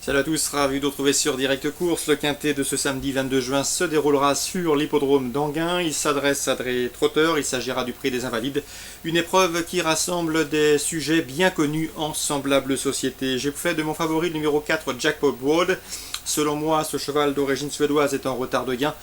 Salut à tous, ravi de vous retrouver sur Direct Course. Le quintet de ce samedi 22 juin se déroulera sur l'hippodrome d'Anguin. Il s'adresse à des trotteurs, il s'agira du prix des Invalides. Une épreuve qui rassemble des sujets bien connus en semblable société. J'ai fait de mon favori le numéro 4, Jackpot Broad. Selon moi, ce cheval d'origine suédoise est en retard de gain.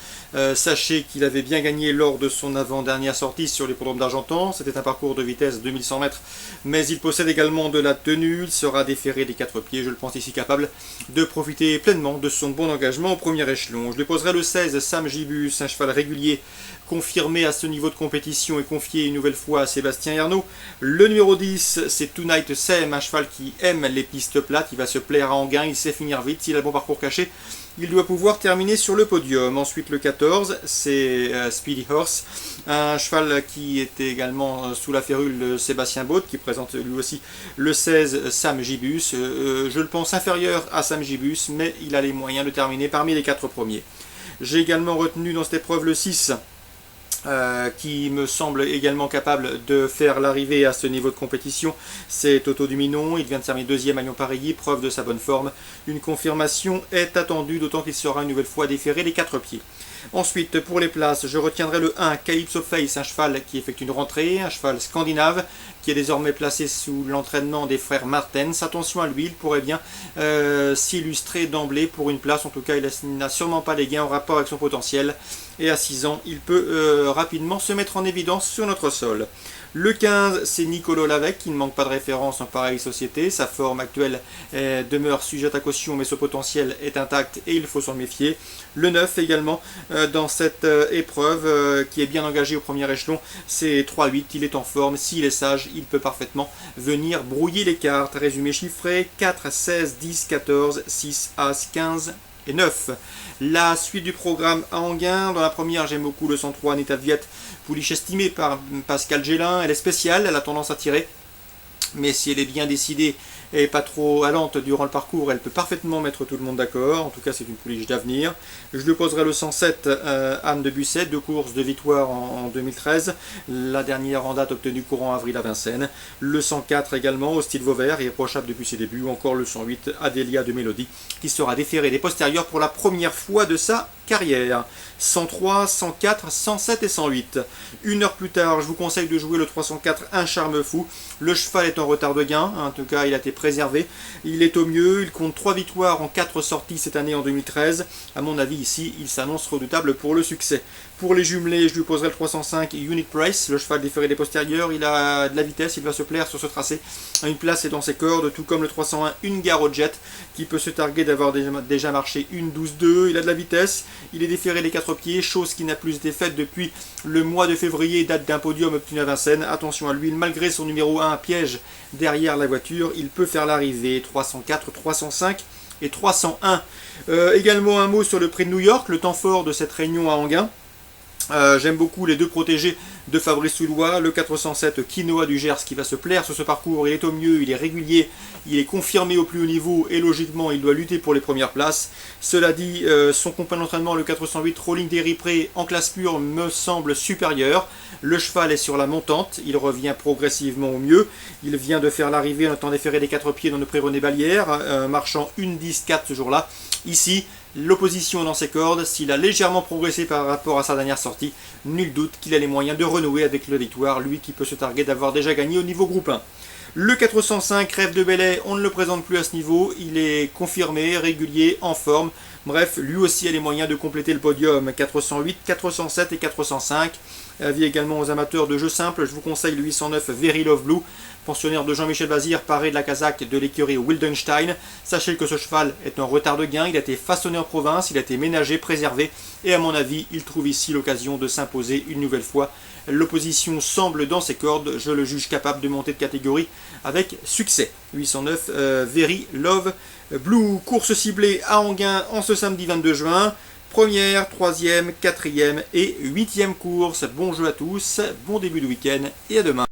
Sachez qu'il avait bien gagné lors de son avant-dernière sortie sur l'hippodrome d'Argentan. C'était un parcours de vitesse 2100 mètres, mais il possède également de la tenue. Il sera déféré des 4 pieds, je le pense ici capable de profiter pleinement de son bon engagement au premier échelon. Je lui poserai le 16, Sam Gibus, un cheval régulier, confirmé à ce niveau de compétition et confié une nouvelle fois à Sébastien Ernaud. Le numéro 10, c'est Tonight Sam, un cheval qui aime les pistes plates, il va se plaire à Anguin, il sait finir vite, s'il a le bon parcours caché, il doit pouvoir terminer sur le podium. Ensuite le 14, c'est Speedy Horse, un cheval qui était également sous la férule de Sébastien Baud, qui présente lui aussi le 16, Sam Gibus. Je le pense inférieur à Sam Gibus, mais il a les moyens de terminer parmi les 4 premiers. J'ai également retenu dans cette épreuve le 6, qui me semble également capable de faire l'arrivée à ce niveau de compétition. C'est Toto Duminon, il vient de terminer deuxième à Lyon-Paris, preuve de sa bonne forme. Une confirmation est attendue, d'autant qu'il sera une nouvelle fois déféré les 4 pieds. Ensuite, pour les places, je retiendrai le 1, Calypso Face, un cheval qui effectue une rentrée, un cheval scandinave, qui est désormais placé sous l'entraînement des frères Martens. Attention à lui, il pourrait bien s'illustrer d'emblée pour une place. En tout cas, il n'a sûrement pas les gains en rapport avec son potentiel. Et à 6 ans, il peut rapidement se mettre en évidence sur notre sol. Le 15, c'est Nicolo Lavec, qui ne manque pas de référence en pareille société. Sa forme actuelle demeure sujette à caution, mais ce potentiel est intact et il faut s'en méfier. Le 9 également, dans cette épreuve, qui est bien engagée au premier échelon, c'est 3-8, il est en forme. S'il est sage, il peut parfaitement venir brouiller les cartes. Résumé chiffré, 4, 16, 10, 14, 6, As, 15 et 9. La suite du programme à Anguin. Dans la première, j'aime beaucoup le 103 Anita Viette, pouliche estimée par Pascal Gélin. Elle est spéciale, elle a tendance à tirer, mais si elle est bien décidée et pas trop allante durant le parcours, elle peut parfaitement mettre tout le monde d'accord. En tout cas, c'est une pouliche d'avenir. Je lui poserai le 107, Anne de Busset, 2 courses de victoire en 2013. La dernière en date obtenue courant avril à Vincennes. Le 104 également, au style Vauvert, irréprochable depuis ses débuts. Ou encore le 108, Adélia de Mélodie, qui sera déféré des postérieurs pour la première fois de sa carrière. 103, 104, 107 et 108. Une heure plus tard, je vous conseille de jouer le 304, Un Charme Fou. Le cheval est en retard de gain, en tout cas il a été préservé. Il est au mieux, il compte 3 victoires en 4 sorties cette année en 2013. À mon avis ici, il s'annonce redoutable pour le succès. Pour les jumelés, je lui poserai le 305, Unique Price. Le cheval déféré des postérieurs, il a de la vitesse, il va se plaire sur ce tracé. Une place est dans ses cordes, tout comme le 301, Ungaro Jet, qui peut se targuer d'avoir déjà marché une 12-2. Il a de la vitesse, il est déféré des 4 pieds, chose qui n'a plus été faite depuis le mois de février, date d'un podium obtenu à Vincennes. Attention à lui, malgré son numéro 1 piège derrière la voiture, il peut faire l'arrivée. 304, 305 et 301. Également un mot sur le prix de New York, le temps fort de cette réunion à Anguin. J'aime beaucoup les 2 protégés de Fabrice Soulois, le 407 Quinoa du Gers qui va se plaire sur ce parcours. Il est au mieux, il est régulier, il est confirmé au plus haut niveau et logiquement il doit lutter pour les premières places. Cela dit, son compagnon d'entraînement, le 408 Rolling Deripré en classe pure, me semble supérieur. Le cheval est sur la montante, il revient progressivement au mieux. Il vient de faire l'arrivée en étant déféré des 4 pieds dans le pré René Balière, marchant une 10-4 ce jour-là. Ici, l'opposition est dans ses cordes. S'il a légèrement progressé par rapport à sa dernière sortie, nul doute qu'il a les moyens de renouer avec la victoire, lui qui peut se targuer d'avoir déjà gagné au niveau groupe 1. Le 405, Rêve de Belay, on ne le présente plus à ce niveau, il est confirmé, régulier, en forme. Bref, lui aussi a les moyens de compléter le podium. 408, 407 et 405. Avis également aux amateurs de jeux simples, je vous conseille le 809 Very Love Blue, pensionnaire de Jean-Michel Bazir, paré de la casaque de l'écurie Wildenstein. Sachez que ce cheval est en retard de gain, il a été façonné en province, il a été ménagé, préservé, et à mon avis, il trouve ici l'occasion de s'imposer une nouvelle fois. L'opposition semble dans ses cordes, je le juge capable de monter de catégorie avec succès. 809 Very Love Blue, course ciblée à Anguin en ce samedi 22 juin. Première, troisième, quatrième et huitième course. Bon jeu à tous, bon début de week-end et à demain.